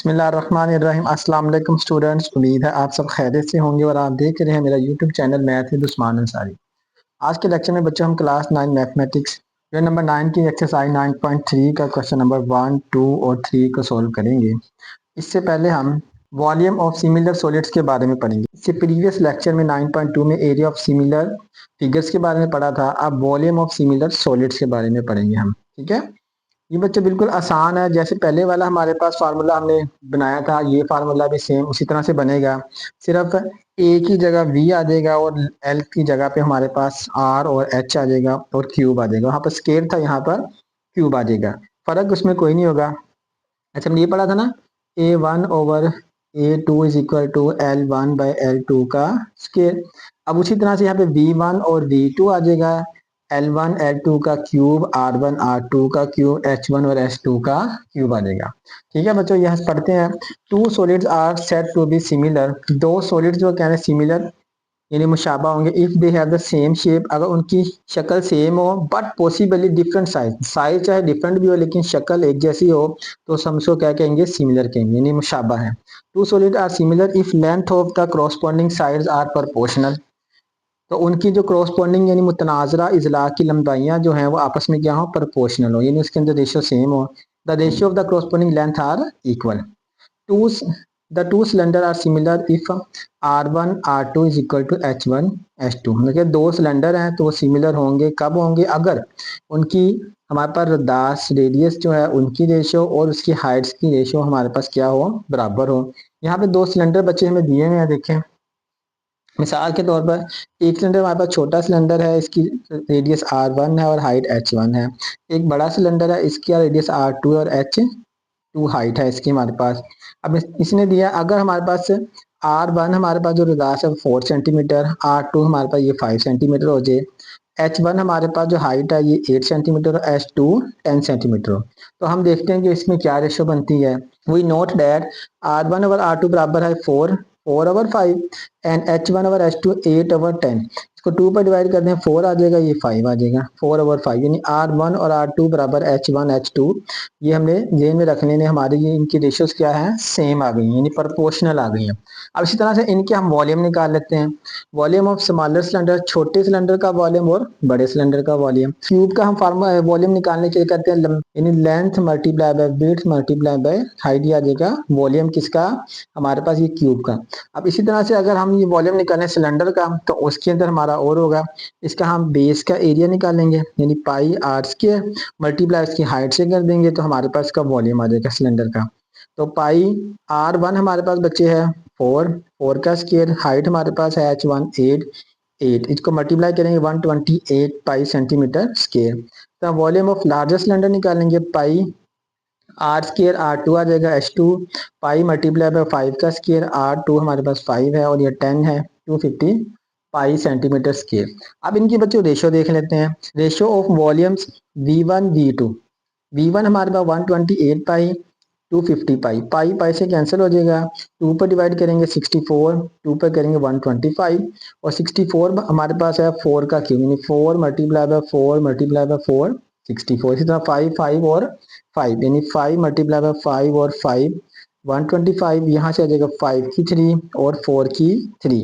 बिस्मिल्लाहिर्रहमानिर्रहीम। अस्सलाम वालेकुम स्टूडेंट्स, उम्मीद है आप सब खैरियत से होंगे और आप देख रहे हैं मेरा YouTube channel math with Usman Ansari. आज के लेक्चर में बच्चों हम क्लास 9 मैथमेटिक्स जो नंबर 9 की एक्सरसाइज 9.3 का क्वेश्चन नंबर 1, 2 और 3 को सॉल्व करेंगे। इससे पहले हम वॉल्यूम ऑफ सिमिलर सॉलिड्स के बारे में पढ़ेंगे। इससे प्रीवियस लेक्चर में 9.2 में एरिया ऑफ सिमिलर फिगर्स के बारे में पढ़ा था। अब वॉल्यूम ऑफ सिमिलर सॉलिड्स के बारे में पढ़ेंगे हम। ठीक है, ये बच्चे बिल्कुल आसान है। जैसे पहले वाला हमारे पास फार्मूला हमने बनाया था, ये फार्मूला भी सेम उसी तरह से बनेगा। सिर्फ ए की जगह वी आ जाएगा और एल की जगह पे हमारे पास आर और एच आ जाएगा और क्यूब आ जाएगा। वहां पर स्केयर था, यहाँ पर क्यूब आ जाएगा। फर्क उसमें कोई नहीं होगा। अच्छा, हमने ये पढ़ा था ना, A1/A2 = L1/L2 का स्केयर। अब उसी तरह से यहाँ पे V1 और V2 आ जाएगा। L1 L2 का क्यूब, R1 R2 का क्यूब, H1 और H2 का क्यूब आ जाएगा। ठीक है बच्चों, यहाँ पढ़ते हैं। Two solids are said to be similar. दो सॉलिड्स जो कह रहे हैं सिमिलर यानी मुशाबा होंगे। If they have the same shape, अगर उनकी शक्ल सेम हो but possibly different size, size चाहे डिफरेंट भी हो लेकिन शक्ल एक जैसी हो, तो हम उसको क्या कहेंगे, सिमिलर कहेंगे, यानी मुशाबा है। Two solid are similar if length of the corresponding sides are proportional. तो उनकी जो क्रॉसपोंडिंग यानी मुतनाजरा इजला की लंबाइयां जो हैं वो आपस में क्या हो, प्रोपोर्शनल हो, यानी उसके अंदर रेशियो सेम हो। The ratio of the corresponding length are equal. To the two cylinder are similar if R1 R2 = H1 H2। मतलब दो सिलेंडर हैं तो वो सिमिलर होंगे, कब होंगे, अगर उनकी हमारे पास रदास रेडियस जो है उनकी रेशियो और उसकी हाइट्स की रेशियो हमारे पास क्या हो, बराबर हो। यहाँ पे दो सिलेंडर बच्चे हमें दिए हुए हैं, देखें। मिसाल के तौर पर एक सिलेंडर हमारे पास छोटा सिलेंडर है, इसकी रेडियस R1 है और हाइट H1 है। एक बड़ा सिलेंडर है, इसकी रेडियस R2 और H2 हाइट है इसकी हमारे पास। अब इसने दिया, अगर हमारे पास R1 हमारे पास जो रदास है 4 सेंटीमीटर, R2 हमारे पास ये 5 सेंटीमीटर हो जाए, H1 हमारे पास जो हाइट है ये 8 सेंटीमीटर और H2 10 सेंटीमीटर हो, तो हम देखते हैं कि इसमें क्या रेशो बनती है। वी नोट दैट R1/R2 बराबर है 4/5 एंड H1/H2 8/10। इसको 2 पर डिवाइड कर दें, 4 आ जाएगा, ये 5 आ जाएगा, 4/5, यानी R1 और R2 बराबर H1 H2। ये हमने जेन में रखने ने हमारी ये इनकी रेशियोज क्या है, सेम आ गई हैं, यानी प्रोपोर्शनल आ गई हैं। अब इसी तरह से इनके हम वॉल्यूम निकाल लेते हैं। वॉल्यूम ऑफ स्मॉलर सिलेंडर, छोटे सिलेंडर का वॉल्यूम और बड़े सिलेंडर का वॉल्यूम। क्यूब का हम फार्मूला वॉल्यूम निकालने के लिए करते हैं यानी length multiply by width multiply by height आ जाएगा वॉल्यूम किसका, हमारे पास ये क्यूब का। अब इसी तरह से अगर हम ये वॉल्यूम निकालें सिलेंडर का तो उसके अंदर हमारा और होगा, इसका हम बेस का एरिया निकालेंगे यानी पाई आर स्क्वायर मल्टीप्लाई इसकी हाइट से कर देंगे तो हमारे पास का वॉल्यूम आ जाएगा सिलेंडर का। तो पाई R1 हमारे पास बच्चे है 4 का स्क्वायर, हाइट हमारे पास है H1 8, इसको मल्टीप्लाई करेंगे 128 पाई सेंटीमीटर स्क्वायर। तो वॉल्यूम ऑफ लार्जर सिलेंडर निकालेंगे, पाई आर स्क्र R2 आ जाएगा H2, पाई मल्टीप्लाई बाय 5 का स्क्र R2 हमारे पास 5 है और ये 10 है, 250 पाई सेंटीमीटर स्क्र। अब इनकी बच्चों रेशियो देख लेते हैं। Ratio of volumes V1 V2, V1 हमारे पास 128 पाई, 250 पाई, पाई पाई से कैंसिल हो जाएगा, 2 पर डिवाइड करेंगे 64, 2 पर करेंगे 125 और 64 हमारे पास है 4 का क्यूब, यानी 4 मल्टीप्लाई बाय 4 मल्टीप्लाई बाय 4 64। इसी तरह 5 5 और 5 यानी 5 मल्टीप्लाई बाय 5 और 5 125, यहाँ से आ जाएगा 5 की 3 और 4 की 3,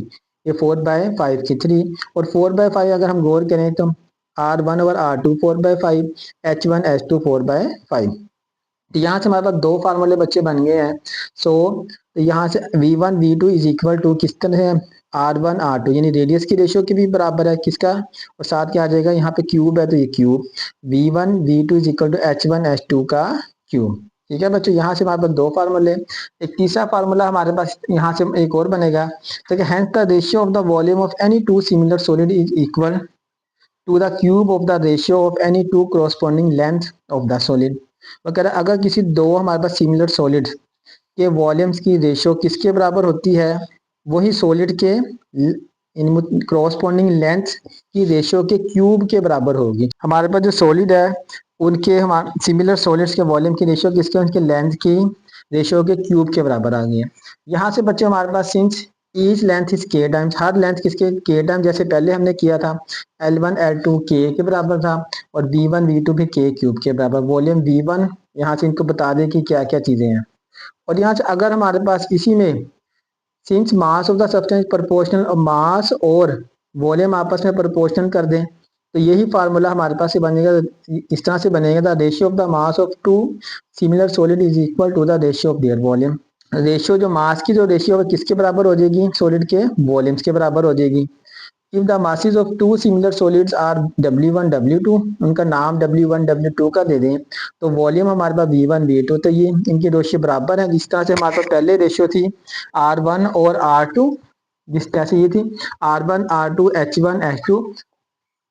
ये 4/5 की 3 और 4/5 अगर हम गौर करें तो R1 और R2 4/5, H1 H2 4/5। तो यहाँ से हमारे पास दो फार्मूले बच्चे बन गए हैं। सो तो यहाँ से V1 V2 is equal to किस तरह है, R1 R2 यानी रेडियस की रेशियो के भी बराबर है किसका, और साथ क्या आ जाएगा, यहाँ पे क्यूब है तो ये cube V1 V2 is equal to H1 H2 का क्यूब। ठीक है बच्चों, यहाँ से हमारे पास दो फार्मूले। एक तीसरा फार्मूला हमारे पास यहाँ से एक और बनेगा, तो hence the ratio of the volume of any two similar solid is equal to the cube of the ratio of any two corresponding length of the solid. वो कह रहा है अगर किसी दो हमारे पास सिमिलर सॉलिड के वॉल्यूम्स की रेशियो किसके बराबर होती है, वही सॉलिड के क्रॉसपॉन्डिंग लेंथ की रेशियो के क्यूब के बराबर होगी। हमारे पास जो सॉलिड है उनके हमारे सिमिलर सॉलिड्स के वॉल्यूम की रेशियो किसके, उनके लेंथ की रेशियो के क्यूब के बराबर आ गई है। यहाँ से बच्चे हमारे पास सिंस ईच लेंथ इज के टाइम्स, हर लेंथ किसके, के टाइम, जैसे पहले हमने किया था L1 L2 के बराबर था और V1 V2 भी के क्यूब के बराबर। वॉल्यूम V1 यहाँ से इनको बता दें कि क्या क्या चीजें हैं। और यहाँ से अगर हमारे पास इसी में since mass of the substance proportional और मास और वॉल्यूम आपस में प्रोपोर्शनल कर दें तो यही फार्मूला हमारे पास से बनेगा, इस तरह से बनेगा, the ratio of the mass of two similar solid is equal to the ratio of their volume. Ratio जो मास की जो रेशियो है किसके बराबर हो जाएगी, सॉलिड के वॉल्यूम्स के बराबर हो जाएगी। If the masses of two similar solids are W1 W2, उनका नाम W1 W2 का दे दें तो वॉल्यूम हमारे पास V1 V2, तो ये इनकी रेशियो बराबर है। जिस तरह से हमारे पास पहले रेशियो थी R1 और R2, जिस तरह से ये थी R1 R2 H1 H2,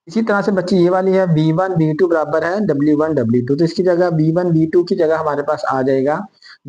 इसी तरह से बच्ची ये वाली है V1 V2 बराबर है W1 W2, तो इसकी जगह V1 V2 की जगह हमारे पास आ जाएगा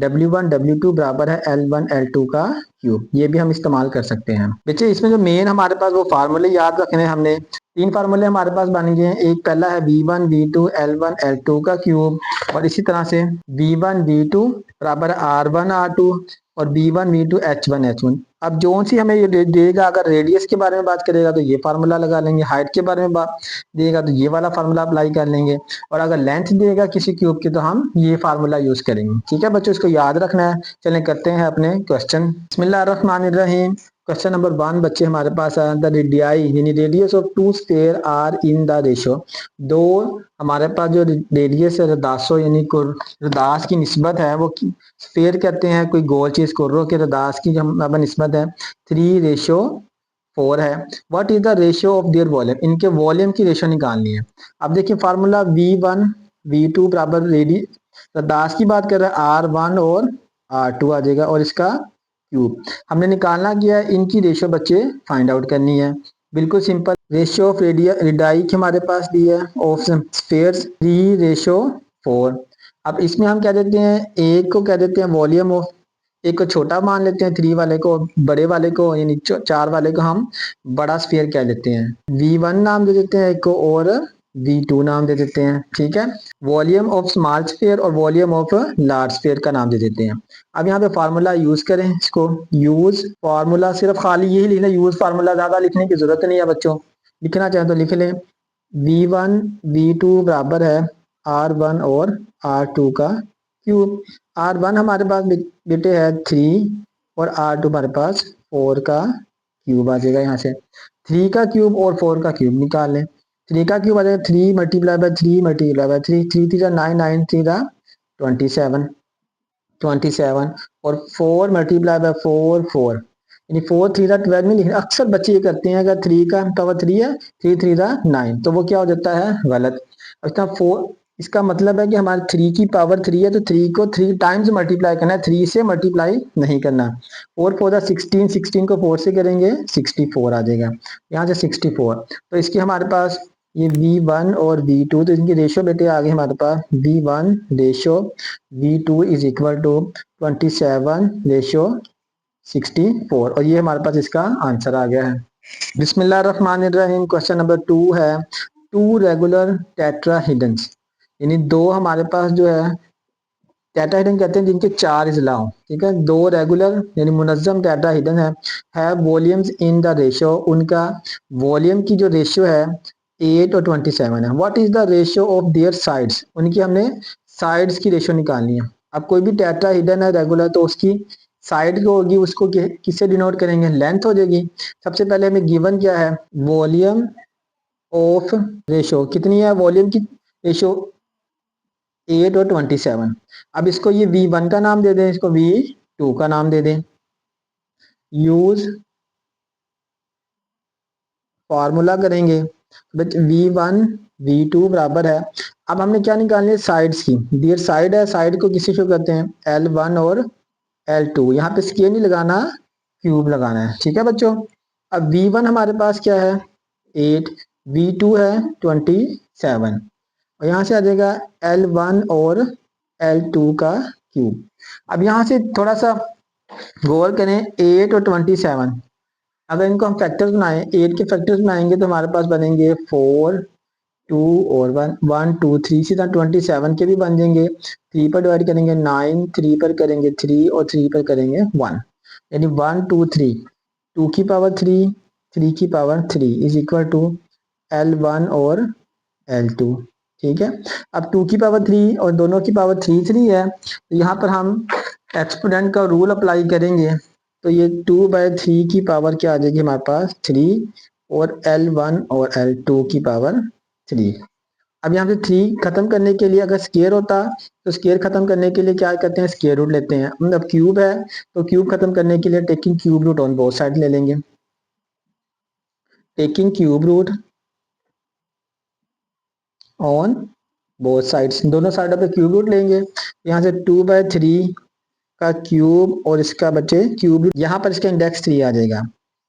W1 W2 बराबर है L1 L2 का क्यूब। ये भी हम इस्तेमाल कर सकते हैं। बच्चे इसमें जो मेन हमारे पास वो फार्मूले याद रखने हैं, हमने 3 फार्मूले हमारे पास बन गए हैं। एक पहला है V1 V2 L1 L2 का क्यूब, और इसी तरह से V1 V2 बराबर R1 R2 और V1 V2 H1 H1। अब जो सी हमें ये देगा, अगर रेडियस के बारे में बात करेगा तो ये फार्मूला लगा लेंगे, हाइट के बारे में बात देगा तो ये वाला फार्मूला अप्लाई कर लेंगे, और अगर लेंथ देगा किसी क्यूब की तो हम ये फार्मूला यूज करेंगे। ठीक है बच्चों, इसको याद रखना है। चलें करते हैं अपने क्वेश्चन। बिस्मिल्लाहिर्रहमानिर्रहीम। क्वेश्चन नंबर 1 बच्चे हमारे पास है, द रेडियाई यानी radius of two sphere are in the ratio. दो हमारे पास जो रेडियस है रदासो यानी रदास की निस्बत है, वो स्फीयर कहते हैं कोई गोल चीज को, रो के रदास की जो हमारे निस्बत है 3:4 है। What is the ratio of their volume, इनके वॉल्यूम की रेशियो निकालनी है। अब देखिए फार्मूला V1 V2 बराबर रेडी रदास की बात कर रहे हैं R1 और R2 आ जाएगा, और इसका क्यूब हमने निकालना किया है। इनकी रेशियो बच्चे फाइंड आउट करनी है, बिल्कुल सिंपल। रेशियो ऑफ रेडियाई की हमारे पास दी है ऑफ स्फीयर्स 3:4। अब इसमें हम क्या देते हैं, एक को क्या देते हैं वॉल्यूम ऑफ, एक को छोटा मान लेते हैं 3 वाले को, बड़े वाले को यानी 4 वाले को हम बड़ा स्फीयर कह लेते हैं। V1 नाम दे देते हैं एक को, और V2 नाम दे देते हैं। ठीक है, वॉल्यूम ऑफ स्मॉल स्फीयर और वॉल्यूम ऑफ लार्ज स्फीयर का नाम दे देते हैं। अब यहाँ पे फार्मूला यूज करें, इसको यूज फार्मूला सिर्फ खाली यही लिखना, यूज फार्मूला ज्यादा लिखने की जरूरत नहीं है बच्चों, लिखना चाहें तो लिख लें। V1 V2 बराबर है R1 और R2 का क्यूब। R1 हमारे पास बेटे है 3 और R2 हमारे पास 4 का क्यूब आ जाएगा। यहाँ से 3 का क्यूब और 4 का क्यूब निकाल लें। 3 का क्यूब आ जाएगा 3 मल्टीप्लाई बाय 3 मल्टीप्लाई बाय 3, 3 3 9 9 3 27 27, और 4 मल्टीप्लाई बाय 4 4, यानी 4 3 12 में लिखना। अक्सर बच्चे ये करते हैं, अगर 3 का पावर 3 है 3 3 9, तो वो क्या हो जाता है गलत। अच्छा 4, इसका मतलब है कि हमारे 3 की पावर 3 है तो 3 को 3 टाइम्स मल्टीप्लाई करना है, 3 से मल्टीप्लाई नहीं करना। 4 4 16, 16 को 4 से करेंगे 64 आ जाएगा, यहाँ से 64। तो इसकी हमारे पास ये V1 और V2, तो इनकी रेशियो बेटे आ गए हमारे पास V1 ratio V2 is equal to 27:64, और ये हमारे पास इसका आंसर आ गया है। बिस्मिल्लाहिर्रहमानिर्रहीम। क्वेश्चन नंबर 2 है, टू रेगुलर टेट्राहेड्रन्स यानी दो हमारे पास जो है टेट्राहेड्रन कहते हैं जिनके 4 इजला हो। ठीक है, दो रेगुलर यानी मुनज्जम टेट्राहेड्रन है वॉल्यूम्स इन द रेशियो, उनका वॉल्यूम की जो रेशियो है 8 और 27 है। What is the ratio of there sides, उनकी हमने साइड्स की रेशियो निकालनी है। अब कोई भी टेट्राहेड्रन है रेगुलर तो उसकी साइड जो होगी उसको किससे डिनोट करेंगे, लेंथ हो जाएगी। सबसे पहले हमें गिवन क्या है, वॉल्यूम ऑफ रेशियो कितनी है, वॉल्यूम की रेशियो 8 और 27। अब इसको ये V1 का नाम दे दें, इसको V2 का नाम दे दें। यूज फॉर्मूला करेंगे, V1 V2 बराबर है। अब हमने क्या निकालनी है, साइड्स की। डियर साइड है, साइड को किसी शो करते हैं L1 और L2। यहाँ पे स्केल नहीं लगाना, क्यूब लगाना है। ठीक है बच्चों, अब V1 हमारे पास क्या है 8, V2 है 27, और यहाँ से आ जाएगा L1 और L2 का क्यूब। अब यहाँ से थोड़ा सा गौर करें, 8 और 27, अगर इनको हम फैक्टर्स बनाएं, 8 के फैक्टर्स बनाएंगे तो हमारे पास बनेंगे 4 2 और 1 1 2 3, इसी तरह 27 के भी बन जाएंगे। 3 पर डिवाइड करेंगे 9, 3 पर करेंगे 3, और 3 पर करेंगे 1, यानी 1 2 3, 2 की पावर 3, 3 की power 3 is equal to L1 और L2। ठीक है, अब 2 की पावर 3 और दोनों की पावर 3 3 है, तो यहाँ पर हम एक्सपोनेंट का रूल अप्लाई करेंगे तो ये 2/3 की पावर क्या आ जाएगी हमारे पास 3 और L1 और L2 की पावर 3। अब यहाँ पे 3 खत्म करने के लिए अगर स्केयर होता तो स्केयर खत्म करने के लिए क्या करते हैं, स्केयर रूट लेते हैं। मतलब क्यूब है तो क्यूब खत्म करने के लिए taking cube root on both side ले लेंगे। Taking cube root on both sides, दोनों साइडों पे क्यूब रूट लेंगे। यहाँ से 2/3 का क्यूब और इसका बचे क्यूब रूट, यहाँ पर इसका इंडेक्स 3 आ जाएगा।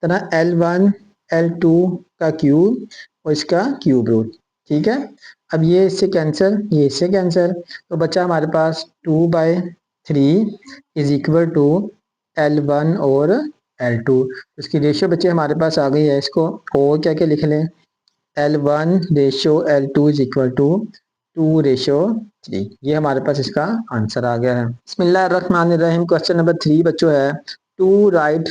तरह L1 L2 का क्यूब और इसका क्यूब रूट। ठीक है, अब ये इससे कैंसिल, ये इससे कैंसिल, तो बचा हमारे पास 2/3 इज इक्वल टू L1 और L2। इसकी रेशियो बच्चे हमारे पास आ गई है। इसको और क्या क्या लिख लें, L1 ratio L2 is equal to 2/3। ये हमारे पास इसका आंसर आ गया है। बिस्मिल्लाहिर्रहमानिर्रहीम। क्वेश्चन नंबर 3 बच्चों है, two right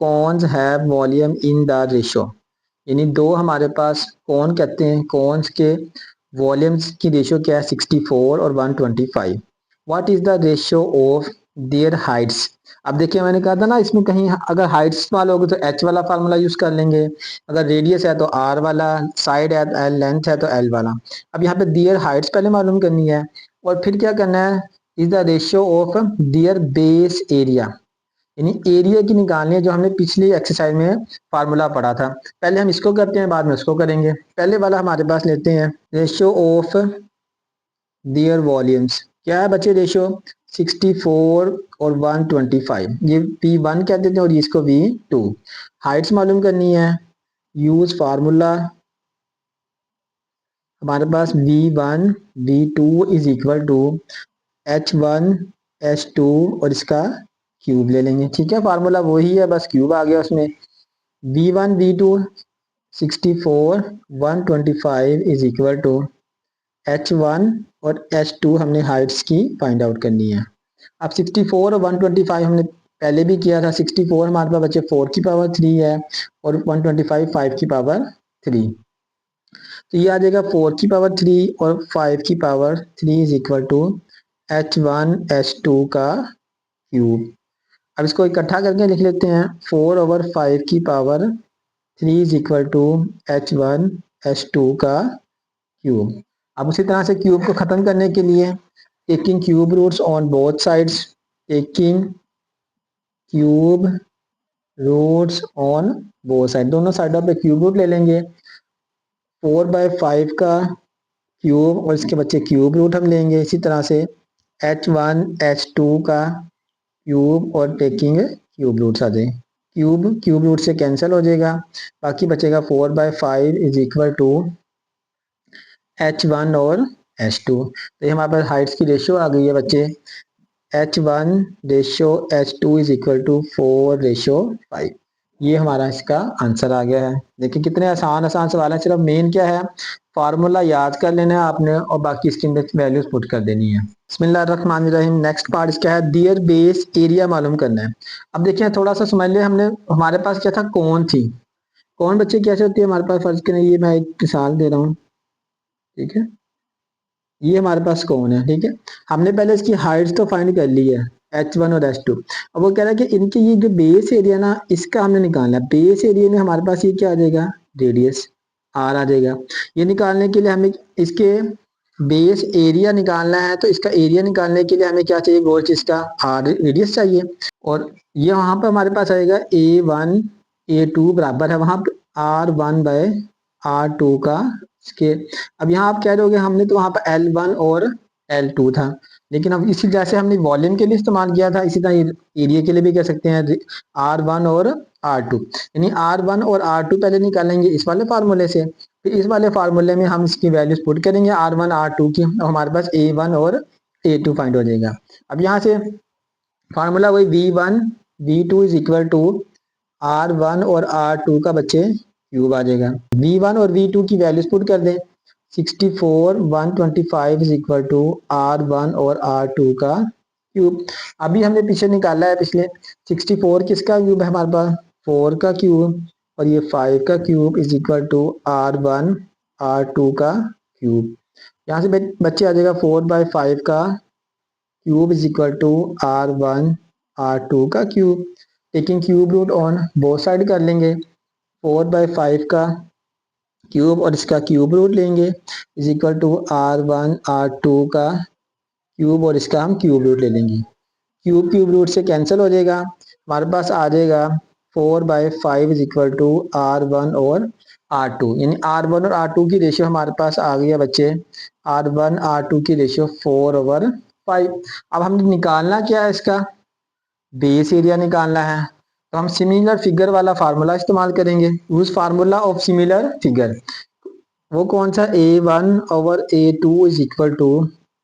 cones have volume in the ratio. यानी दो हमारे पास कौन कहते हैं, कॉन्स के वॉल्यूम्स की रेशियो क्या है 64 और 125। What is the ratio of there Heights. अब देखिए मैंने कहा था ना, इसमें कहीं अगर हाइट्स इस्तेमाल होगी तो एच वाला फार्मूला यूज कर लेंगे, अगर रेडियस है तो आर वाला, साइड है तो एल, लेंथ है तो एल वाला। अब यहाँ पे दियर हाइट्स पहले मालूम करनी है और फिर क्या करना है, is the ratio of their base area, यानी एरिया की निकालनी है, जो हमने पिछली एक्सरसाइज में फार्मूला पढ़ा था। पहले हम इसको करते हैं, बाद में उसको करेंगे। पहले वाला हमारे पास लेते हैं, रेशियो ऑफ दियर वॉल्यूम्स क्या है बच्चे, रेशियो 64 और 125, ये V1 कहते थे और इसको V2। हाइट्स मालूम करनी है, यूज फार्मूला, हमारे पास V1 V2 is equal to H1 H2 और इसका क्यूब ले लेंगे। ठीक है, फार्मूला वही है, बस क्यूब आ गया उसमें। V1 V2 64 125 is equal to H1 और H2 हमने हाइट्स की फाइंड आउट करनी है। अब 64 और 125 हमने पहले भी किया था। 64 हमारे पास बच्चे 4 की पावर 3 है और 125 5 की पावर 3, तो ये आ जाएगा 4 की पावर 3 और 5 की power 3 is equal to H1 H2 का क्यूब। अब इसको इकट्ठा करके लिख लेते हैं, 4/5 की power 3 is equal to H1 H2 का क्यूब। अब उसी तरह से क्यूब को खत्म करने के लिए taking cube roots on both sides, taking cube roots on both side, दोनों साइडों पे क्यूब रूट ले लेंगे। 4/5 का क्यूब और इसके बच्चे क्यूब रूट हम लेंगे। इसी तरह से H1 H2 का क्यूब और टेकिंग क्यूब रूट्स आ जाए, क्यूब क्यूब रूट से कैंसिल हो जाएगा, बाकी बचेगा 4/5 इज इक्वल टू H1 और H2। तो ये हमारे पास हाइट्स की रेशियो आ गई है बच्चे, H1 ratio H2 is equal to 4/5। ये हमारा इसका आंसर आ गया है। देखिए कितने आसान आसान सवाल है, सिर्फ मेन क्या है, फार्मूला याद कर लेना है आपने और बाकी इसके अंदर वैल्यूज पुट कर देनी है। बिस्मिल्लाहिर्रहमानिर्रहीम। नेक्स्ट पार्ट इसका है, दियर बेस एरिया मालूम करना है। अब देखिए थोड़ा सा समझ लिया हमने, हमारे पास क्या था, कौन थी। कौन बच्चे कैसे होती है हमारे पास, फर्ज करें ये मैं एक मिसाल दे रहा हूँ। ठीक है, ये हमारे पास कौन है। ठीक है, हमने पहले इसकी हाइट्स तो फाइंड कर ली है, H1 और H2। अब वो कह रहा है कि इनकी ये जो बेस एरिया ना, इसका हमने निकालना है। बेस एरिया में हमारे पास ये क्या आ जाएगा, रेडियस R आ जाएगा। ये निकालने के लिए हमें इसके बेस एरिया निकालना है, तो इसका एरिया निकालने के लिए हमें क्या चाहिए, गोल चीज का R रेडियस चाहिए। और ये वहां पर हमारे पास आएगा A1 A2 बराबर है वहां पर R1/R2 का स्केयर। अब यहाँ आप कह रहे हो हमने तो वहां पर L1 और L2 था, लेकिन अब इसी जैसे हमने वॉल्यूम के लिए इस्तेमाल किया था, इसी तरह एरिया के लिए भी कह सकते हैं, R1 और R2। यानी R1 और R2 पहले निकालेंगे इस वाले फार्मूले से, फिर इस वाले फार्मूले में हम इसकी वैल्यूज पुट करेंगे R1 R2 की, और हमारे पास A1 और A2 फाइंड हो जाएगा। अब यहाँ से फार्मूला वही V1 V2 is equal to R1 और R2 का बच्चे क्यूब आ जाएगा। V1 और V2 की वैल्यूज पुट कर दें, 64 125 इज इक्वल टू R1 और R2 का क्यूब। अभी हमने पीछे निकाला है, पिछले 64 किसका क्यूब है हमारे पास, 4 का क्यूब, और ये 5 का cube is equal to R1 R2 का क्यूब। यहाँ से बच्चे आ जाएगा 4/5 का cube is equal to R1 R2 का cube, taking cube root on both side कर लेंगे, 4/5 का क्यूब और इसका क्यूब रूट लेंगे is equal to R1 R2 का क्यूब और इसका हम क्यूब रूट ले लेंगे। क्यूब क्यूब रूट से कैंसिल हो जाएगा, हमारे पास आ जाएगा 4/5 इज इक्वल टू R1 और R2, यानी R1 और R2 की रेशियो हमारे पास आ गई है बच्चे, R1 R2 की रेशियो 4/5। अब हमने निकालना क्या है, इसका बेस एरिया निकालना है, तो हम सिमिलर फिगर वाला फार्मूला इस्तेमाल करेंगे। Use formula of similar figure, वो कौन सा, A1/A2 is equal to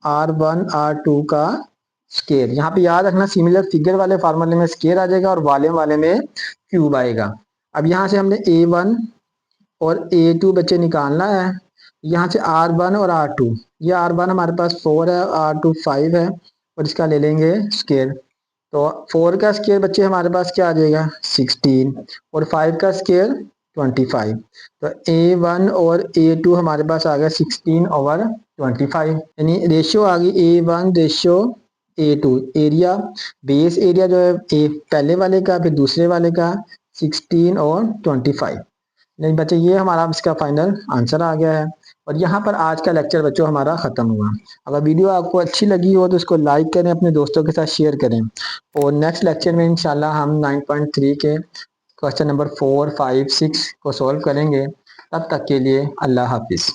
R1 R2 का स्केयर। यहाँ पे याद रखना सिमिलर फिगर वाले फार्मूले में स्केयर आ जाएगा और वॉल्यूम वाले में क्यूब आएगा। अब यहाँ से हमने A1 और A2 बच्चे निकालना है, यहाँ से R1 और R2, ये R1 हमारे पास 4 है, R2 5 है और इसका ले लेंगे स्केयर। तो 4 का स्केयर बच्चे हमारे पास क्या आ जाएगा 16 और 5 का स्केयर 25। तो A1 और A2 हमारे पास आ गया 16/25, यानी रेशियो आ गई A1 ratio A2। Area base area जो है पहले वाले का फिर दूसरे वाले का 16 और 25। नहीं बच्चे, ये हमारा इसका फाइनल आंसर आ गया है। और यहाँ पर आज का लेक्चर बच्चों हमारा ख़त्म हुआ। अगर वीडियो आपको अच्छी लगी हो तो इसको लाइक करें, अपने दोस्तों के साथ शेयर करें, और नेक्स्ट लेक्चर में इंशाल्लाह हम 9.3 के क्वेश्चन नंबर 4, 5, 6 को सॉल्व करेंगे। तब तक के लिए अल्लाह हाफिज़।